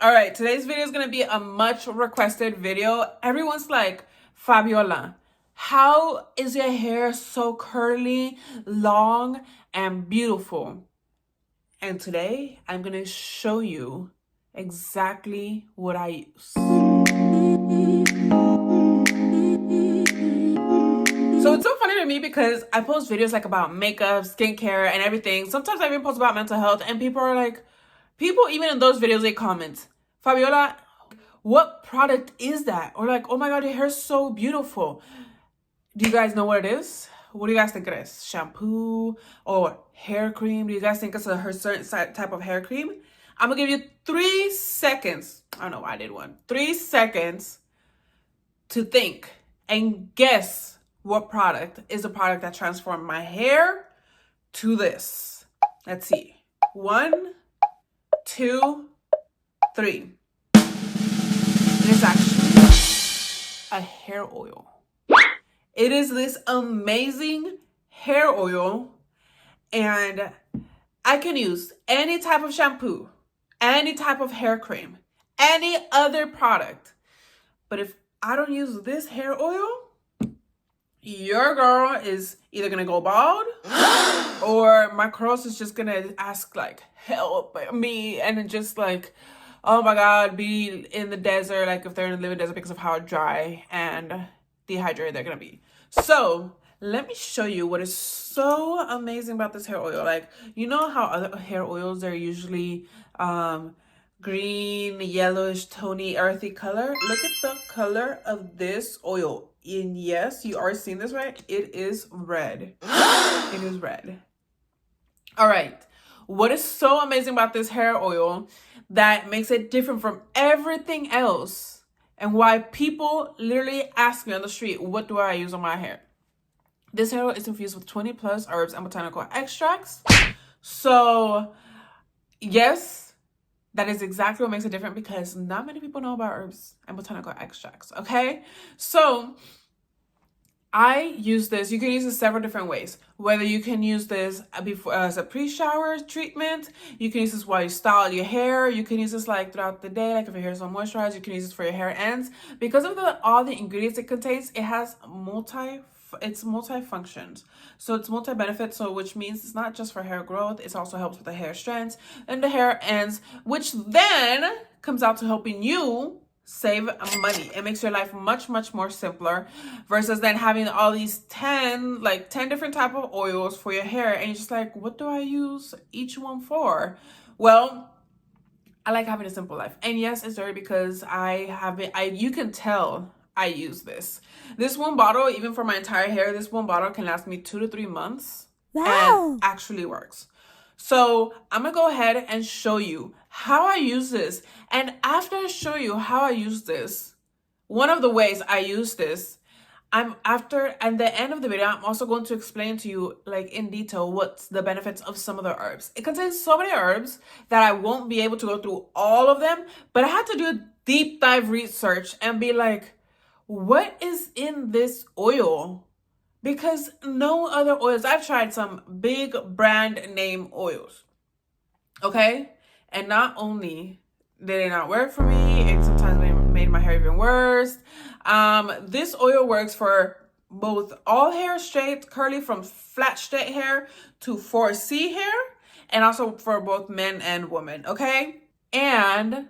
All right, today's video is going to be a much requested video. Everyone's like, Fabiola, how is your hair so curly, long, and beautiful? And today I'm going to show you exactly what I use. So it's so funny to me because I post videos like about makeup, skincare, and everything. Sometimes I even post about mental health, and people are like, people even in those videos, they comment, Fabiola, what product is that? Or like, oh my God, your hair's so beautiful. Do you guys know what it is? What do you guys think it is? Shampoo or hair cream? Do you guys think it's a certain type of hair cream? I'm gonna give you 3 seconds. I don't know why I did one. 3 seconds to think and guess what product is a product that transformed my hair to this. Let's see. 1, 2, 3. It is actually a hair oil. It is this amazing hair oil, and I can use any type of shampoo, any type of hair cream, any other product. But if I don't use this hair oil, your girl is either gonna go bald or my curls is just gonna ask like, help me, and just like, oh my God, be in the desert, like if they're in the living desert, because of how dry and dehydrated they're gonna be. So let me show you what is so amazing about this hair oil. Like, you know how other hair oils are usually green, yellowish, tony, earthy color? Look at the color of this oil. And yes, you are seeing this right. It is red. It is red. All right. What is so amazing about this hair oil that makes it different from everything else, and why people literally ask me on the street, what do I use on my hair? This hair oil is infused with 20 plus herbs and botanical extracts. So yes, that is exactly what makes it different, because not many people know about herbs and botanical extracts, okay? So I use this. You can use this several different ways. Whether you can use this before as a pre-shower treatment, you can use this while you style your hair. You can use this like throughout the day, like if your hair is unmoisturized, you can use this for your hair ends. Because of all the ingredients it contains, it has multi-functions. So it's multi-benefits, so which means it's not just for hair growth, it also helps with the hair strands and the hair ends, which then comes out to helping you save money. It makes your life much more simpler versus then having all these 10 different type of oils for your hair, and you're just like, what do I use each one for? Well, I like having a simple life. And yes, it's dirty because you can tell I use this one bottle. Even for my entire hair, this one bottle can last me 2 to 3 months. Wow. And actually works. So I'm gonna go ahead and show you how I use this. And after I show you how I use this, one of the ways I use this, at the end of the video, I'm also going to explain to you like in detail what's the benefits of some of the herbs. It contains so many herbs that I won't be able to go through all of them, but I had to do a deep dive research and be like, what is in this oil? Because no other oils, I've tried some big brand name oils, okay? And not only did it not work for me, it sometimes made my hair even worse. This oil works for both all hair, straight, curly, from flat straight hair to 4C hair, and also for both men and women, okay? And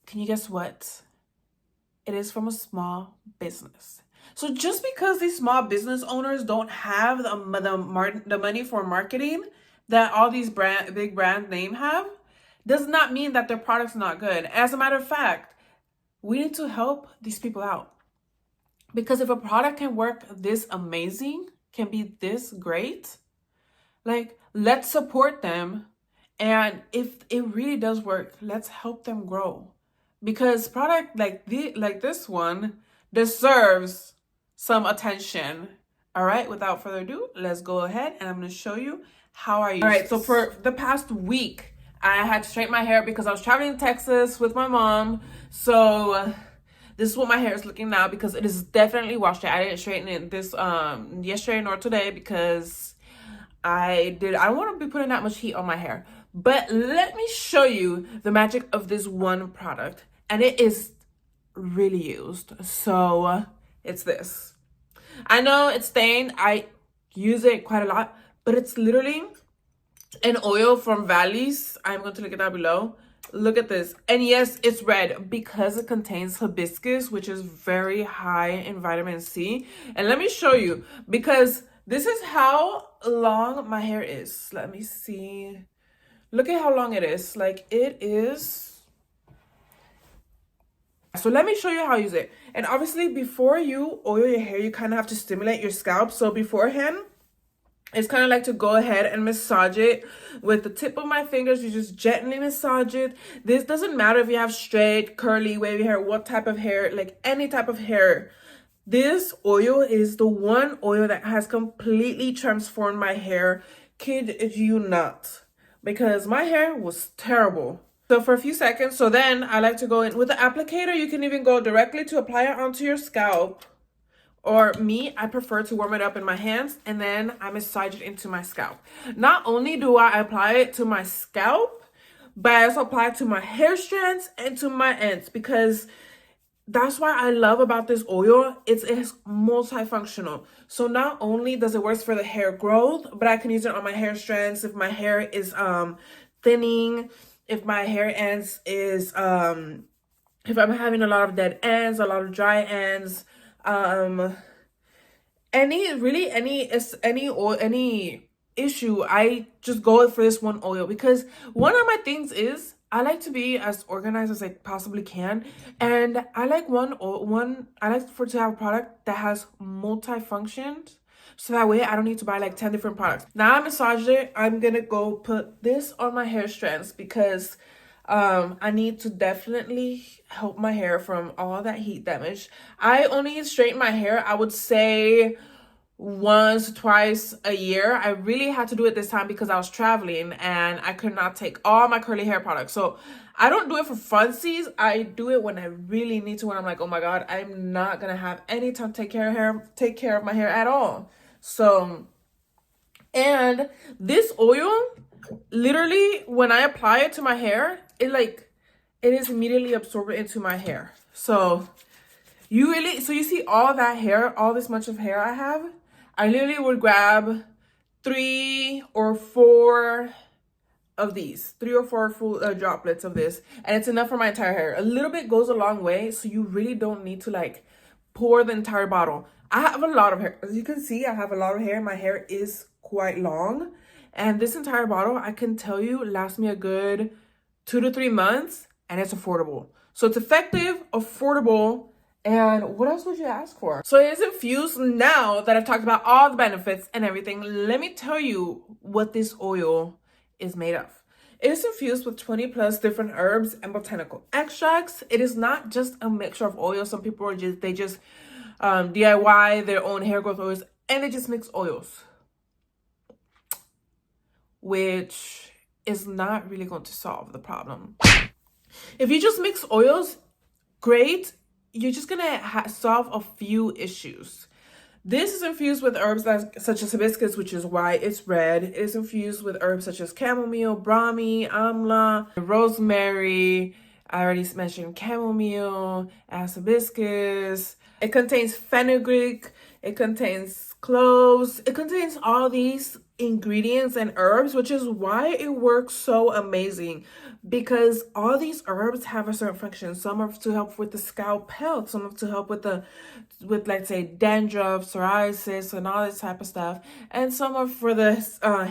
can you guess what? It is from a small business. So just because these small business owners don't have the money for marketing that all these big brand name have, does not mean that their product's not good. As a matter of fact, we need to help these people out. Because if a product can work this amazing, can be this great, like, let's support them. And if it really does work, let's help them grow. Because product like this one deserves some attention. All right, without further ado, let's go ahead and I'm going to show you how I use. All right, so for the past week, I had to straighten my hair because I was traveling to Texas with my mom. So this is what my hair is looking now, because it is definitely washed. I didn't straighten it this yesterday nor today because I don't want to be putting that much heat on my hair. But let me show you the magic of this one product. And it is really used. So it's this. I know it's stained. I use it quite a lot. But it's literally an oil from Valleys. I'm going to link it down below. Look at this. And yes, it's red because it contains hibiscus, which is very high in vitamin C. And let me show you, because this is how long my hair is. Let me see. Look at how long it is. Like, it is. So let me show you how I use it. And obviously, before you oil your hair, you kind of have to stimulate your scalp. So beforehand, it's kind of like to go ahead and massage it with the tip of my fingers. You just gently massage it. This doesn't matter if you have straight, curly, wavy hair, what type of hair, like any type of hair. This oil is the one oil that has completely transformed my hair. Kid you not. Because my hair was terrible. So for a few seconds, so then I like to go in with the applicator. You can even go directly to apply it onto your scalp. Or me, I prefer to warm it up in my hands and then I massage it into my scalp. Not only do I apply it to my scalp, but I also apply it to my hair strands and to my ends, because that's why I love about this oil. It's multifunctional. So not only does it work for the hair growth, but I can use it on my hair strands if my hair is thinning, if my hair ends is if I'm having a lot of dead ends, a lot of dry ends, any issue, I just go for this one oil, because one of my things is I like to be as organized as I possibly can, and I like I like to have a product that has multi-functions, so that way I don't need to buy like 10 different products. Now I massaged it, I'm gonna go put this on my hair strands, because I need to definitely help my hair from all that heat damage. I only straighten my hair, I would say, once, twice a year. I really had to do it this time because I was traveling and I could not take all my curly hair products. So I don't do it for funsies. I do it when I really need to, when I'm like, oh my God, I'm not gonna have any time to take care of my hair at all. So, and this oil, literally, when I apply it to my hair, it is immediately absorbed into my hair. So you see all that hair, all this much of hair I have, I literally would grab 3 or 4 of these, 3 or 4 full droplets of this, and it's enough for my entire hair. A little bit goes a long way, so you really don't need to like pour the entire bottle. I have a lot of hair. As you can see, I have a lot of hair. My hair is quite long, and this entire bottle, I can tell you, lasts me a good 2 to 3 months, and it's affordable. So it's effective, affordable, and what else would you ask for? So it is infused. Now that I've talked about all the benefits and everything, let me tell you what this oil is made of. It is infused with 20 plus different herbs and botanical extracts. It is not just a mixture of oils. Some people they just DIY their own hair growth oils and they just mix oils, which is not really going to solve the problem. If you just mix oils, great. You're just gonna solve a few issues. This is infused with herbs such as hibiscus, which is why it's red. It is infused with herbs such as chamomile, brahmi, amla, rosemary. I already mentioned chamomile, as hibiscus. It contains fenugreek. It contains cloves. It contains all these ingredients and herbs, which is why it works so amazing, because all these herbs have a certain function. Some are to help with the scalp health, some are to help with like say dandruff, psoriasis, and all this type of stuff, and some are for the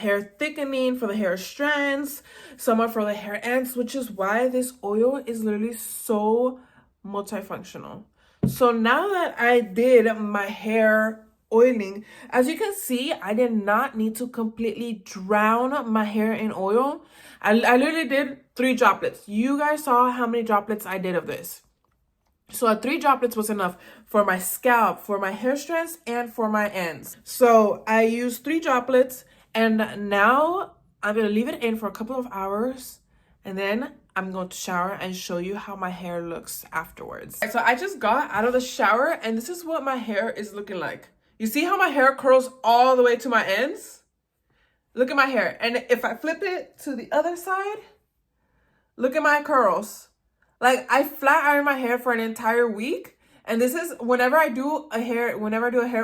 hair thickening, for the hair strands, some are for the hair ends, which is why this oil is literally so multifunctional. So now that I did my hair oiling, as you can see, I did not need to completely drown my hair in oil. I literally did 3 droplets. You guys saw how many droplets I did of this. So 3 droplets was enough for my scalp, for my hair strands, and for my ends. So I used 3 droplets, and now I'm gonna leave it in for a couple of hours, and then I'm going to shower and show you how my hair looks afterwards. So I just got out of the shower, and this is what my hair is looking like. You see how my hair curls all the way to my ends? Look at my hair. And if I flip it to the other side, look at my curls. Like, I flat iron my hair for an entire week. And this is whenever I do a hair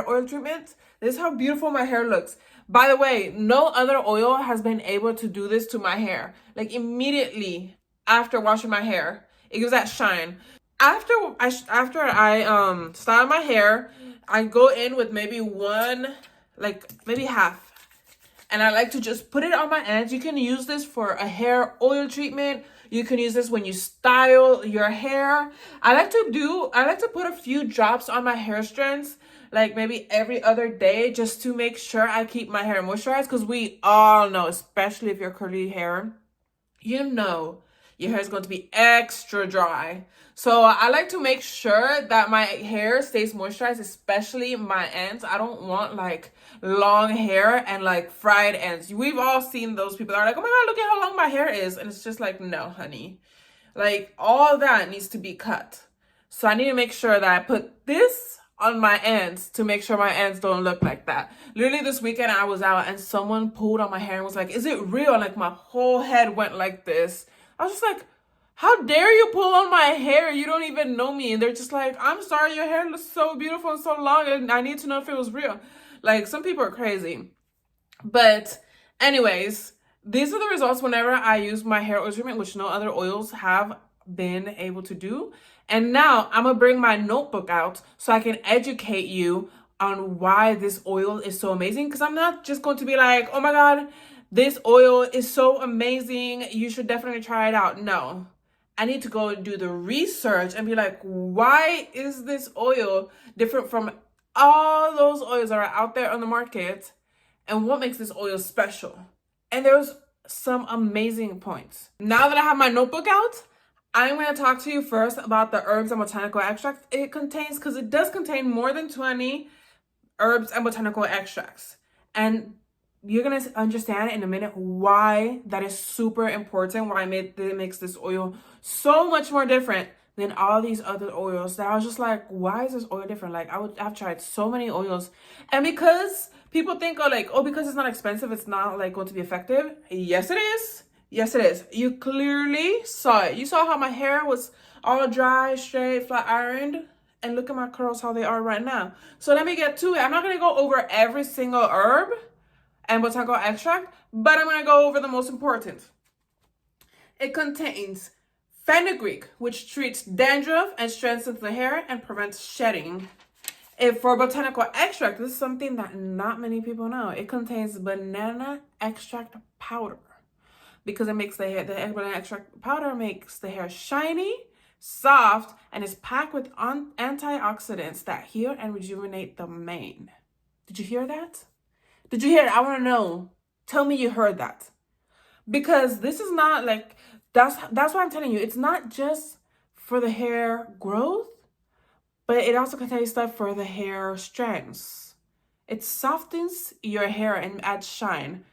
oil treatment, this is how beautiful my hair looks. By the way, no other oil has been able to do this to my hair. Like, immediately after washing my hair, it gives that shine. After I style my hair, I go in with maybe maybe half. And I like to just put it on my ends. You can use this for a hair oil treatment. You can use this when you style your hair. I like to put a few drops on my hair strands, like maybe every other day, just to make sure I keep my hair moisturized. Because we all know, especially if you're curly hair, you know your hair is going to be extra dry. So I like to make sure that my hair stays moisturized, especially my ends. I don't want like long hair and like fried ends. We've all seen those people that are like, oh my God, look at how long my hair is. And it's just like, no, honey. Like, all that needs to be cut. So I need to make sure that I put this on my ends to make sure my ends don't look like that. Literally this weekend I was out and someone pulled on my hair and was like, is it real? And like my whole head went like this. I was just like, how dare you pull on my hair? You don't even know me. And they're just like, I'm sorry, your hair looks so beautiful and so long, and I need to know if it was real. Like, some people are crazy. But anyways, these are the results whenever I use my hair oil treatment, which no other oils have been able to do. And now I'm gonna bring my notebook out so I can educate you on why this oil is so amazing. Because I'm not just going to be like, oh my God, this oil is so amazing, you should definitely try it out. No, I need to go and do the research and be like, why is this oil different from all those oils that are out there on the market? And what makes this oil special? And there's some amazing points. Now that I have my notebook out, I'm going to talk to you first about the herbs and botanical extracts it contains, because it does contain more than 20 herbs and botanical extracts. And you're going to understand in a minute why that is super important, why it makes this oil so much more different than all these other oils that I was just like, why is this oil different? Like, I've tried so many oils. And because people think, because it's not expensive, it's not like going to be effective. Yes, it is. Yes, it is. You clearly saw it. You saw how my hair was all dry, straight, flat ironed. And look at my curls, how they are right now. So let me get to it. I'm not going to go over every single herb and botanical extract, but I'm going to go over the most important. It contains fenugreek, which treats dandruff and strengthens the hair and prevents shedding. For botanical extract, this is something that not many people know. It contains banana extract powder, because it makes the banana extract powder makes the hair shiny, soft, and is packed with antioxidants that heal and rejuvenate the mane. Did you hear that? Did you hear it? I want to know. Tell me you heard that. Because this is not like, that's what I'm telling you. It's not just for the hair growth, but it also contains stuff for the hair strands. It softens your hair and adds shine.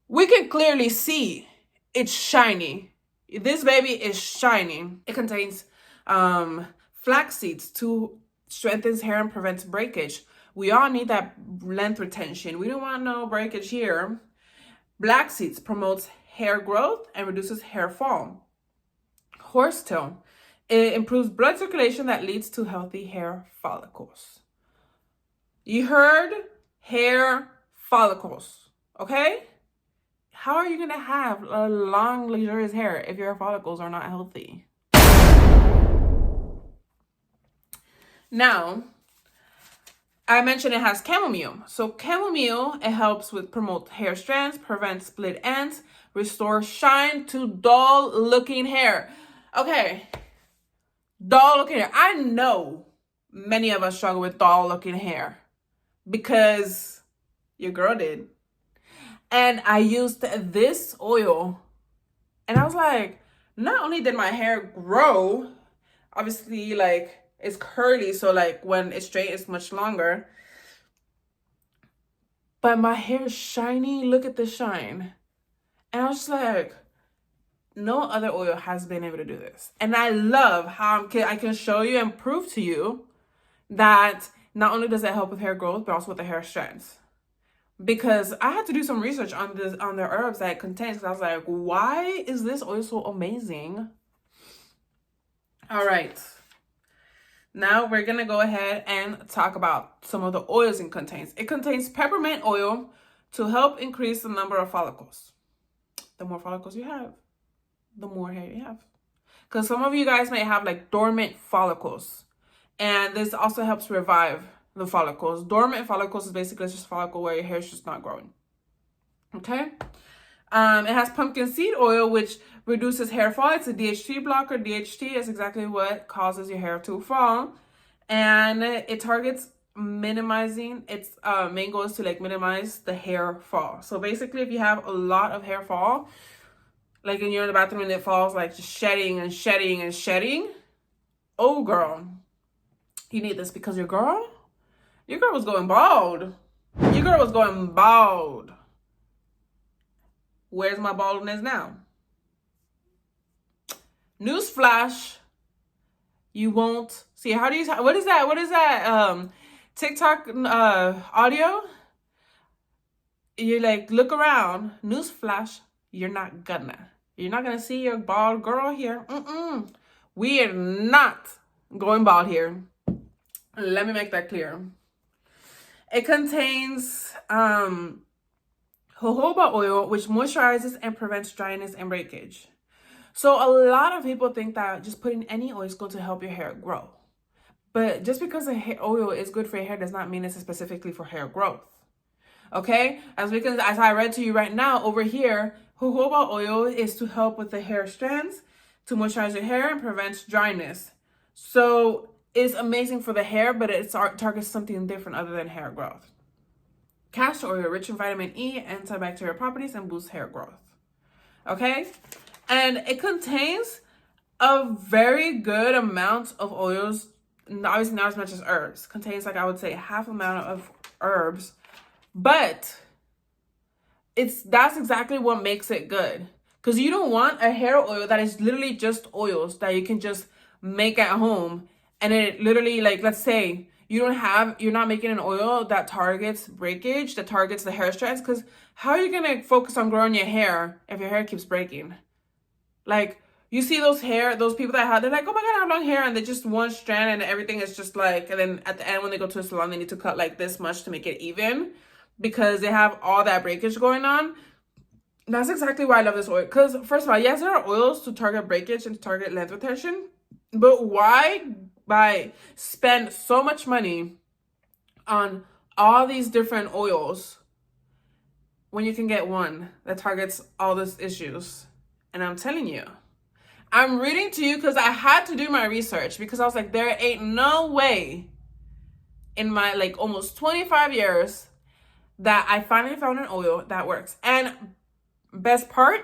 We can clearly see it's shiny. This baby is shiny. It contains flax seeds to strengthen hair and prevents breakage. We all need that length retention. We don't want no breakage here. Black seeds promotes hair growth and reduces hair fall. Horsetail, it improves blood circulation that leads to healthy hair follicles. You heard hair follicles, okay? How are you gonna have a long, luxurious hair if your follicles are not healthy? Now, I mentioned it has chamomile. So chamomile, it helps with promote hair strands, prevent split ends, restore shine to dull looking hair. Okay, dull looking hair. I know many of us struggle with dull looking hair because your girl did. And I used this oil and I was like, not only did my hair grow, obviously like it's curly, so like when it's straight, it's much longer. But my hair is shiny. Look at the shine. And I was just like, no other oil has been able to do this. And I love how I can show you and prove to you that not only does it help with hair growth, but also with the hair strands. because I had to do some research on the herbs that it contains. Because I was like, why is this oil so amazing? All right. Now we're going to go ahead and talk about some of the oils it contains. It contains peppermint oil to help increase the number of follicles. The more follicles you have, the more hair you have. Because some of you guys may have like dormant follicles. And this also helps revive the follicles. Dormant follicles is basically just a follicle where your hair is just not growing. Okay? It has pumpkin seed oil, which reduces hair fall. It's a DHT blocker. DHT is exactly what causes your hair to fall. And it targets minimizing, its main goal is to like minimize the hair fall. So basically, if you have a lot of hair fall, like when you're in the bathroom and it falls, like just shedding and shedding and shedding, oh girl, you need this, because your girl was going bald. Your girl was going bald. Where's my baldness now? Newsflash. You won't see. How do you, what is that? TikTok audio? You like look around. Newsflash. You're not gonna see your bald girl here. We are not going bald here. Let me make that clear. It contains jojoba oil, which moisturizes and prevents dryness and breakage. So a lot of people think that just putting any oil is going to help your hair grow. But just because the oil is good for your hair does not mean it's specifically for hair growth. Okay? As I read to you right now over here, jojoba oil is to help with the hair strands, to moisturize your hair and prevents dryness. So it's amazing for the hair, but it targets something different other than hair growth. Castor oil, rich in vitamin E, antibacterial properties, and boosts hair growth. Okay? And it contains a very good amount of oils, obviously not as much as herbs. It contains, like I would say, half amount of herbs, but that's exactly what makes it good. Because you don't want a hair oil that is literally just oils that you can just make at home. And it literally, like, let's say you're not making an oil that targets breakage, that targets the hair strands. Because how are you going to focus on growing your hair if your hair keeps breaking? Like, you see those people that they're like, oh my God, I have long hair. And they're just one strand and everything is just like, and then at the end when they go to a salon, they need to cut like this much to make it even. Because they have all that breakage going on. That's exactly why I love this oil. Because first of all, yes, there are oils to target breakage and to target length retention. But why spend so much money on all these different oils when you can get one that targets all these issues? And I'm telling you, I'm reading to you because I had to do my research, because I was like, there ain't no way in my like almost 25 years that I finally found an oil that works. And best part,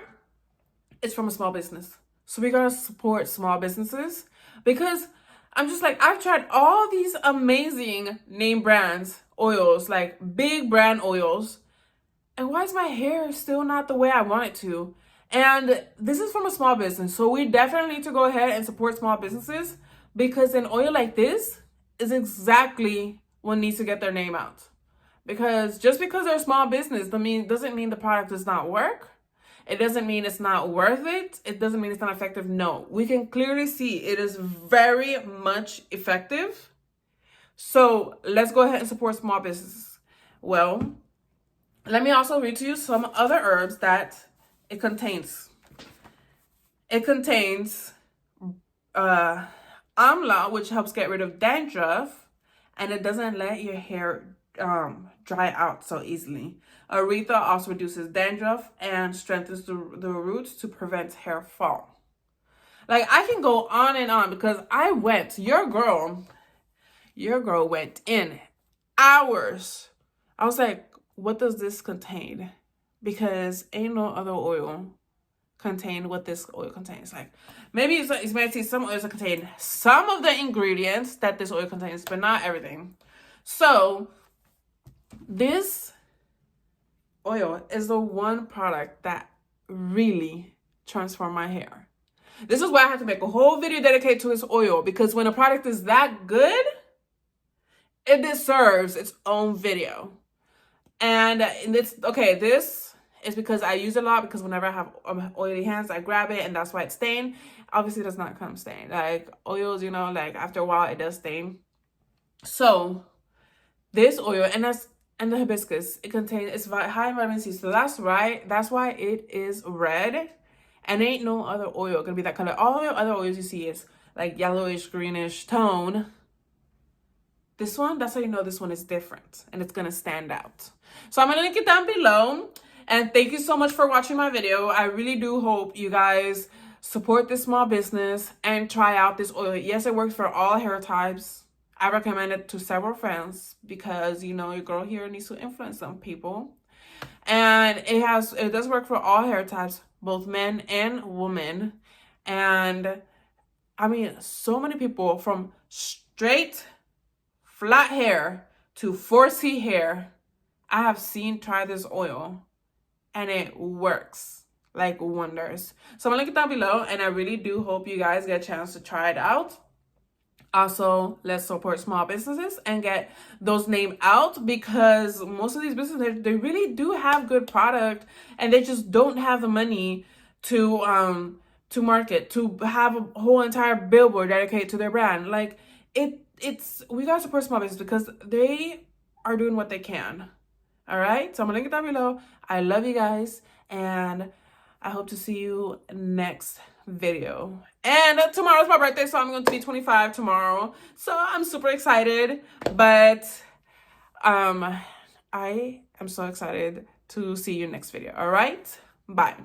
it's from a small business. So we gotta support small businesses, because I'm just like, I've tried all these amazing name brands oils, like big brand oils, and why is my hair still not the way I want it to? And this is from a small business, so we definitely need to go ahead and support small businesses, because an oil like this is exactly what needs to get their name out. Because just because they're a small business doesn't mean the product does not work. It doesn't mean it's not worth it. It doesn't mean it's not effective. No, we can clearly see it is very much effective. So let's go ahead and support small businesses. Well, let me also read to you some other herbs that it contains. It contains amla, which helps get rid of dandruff, and it doesn't let your hair dry out so easily. Aretha also reduces dandruff and strengthens the roots to prevent hair fall. Like, I can go on and on, because your girl went in hours. I was like, what does this contain? Because ain't no other oil contain what this oil contains. Like, maybe you might see some oils that contain some of the ingredients that this oil contains, but not everything. So this oil is the one product that really transformed my hair. This is why I had to make a whole video dedicated to this oil, because when a product is that good, it deserves its own video. And it's okay. This is because I use it a lot, because whenever I have oily hands, I grab it, and that's why it's stained. Obviously, it does not come stained. Like oils, you know, like after a while, it does stain. So this oil, and the hibiscus, it contains, it's high in vitamin C. So that's right. That's why it is red. And ain't no other oil gonna be that color. All the other oils you see is like yellowish, greenish tone. This one, that's how you know this one is different and it's gonna stand out. So I'm gonna link it down below. And thank you so much for watching my video. I really do hope you guys support this small business and try out this oil. Yes, it works for all hair types. I recommend it to several friends because, you know, your girl here needs to influence some people. And it does work for all hair types, both men and women. And I mean, so many people from straight flat hair to 4C hair, I have seen try this oil, and it works like wonders. So I'm gonna link it down below, and I really do hope you guys get a chance to try it out. Also, let's support small businesses and get those named out, because most of these businesses, they really do have good product, and they just don't have the money to market, to have a whole entire billboard dedicated to their brand. Like we gotta support small business because they are doing what they can. All right, so I'm gonna link it down below. I love you guys, and I hope to see you next video. And tomorrow's my birthday, so I'm going to be 25 tomorrow. So I'm super excited, but I am so excited to see you next video. All right, bye.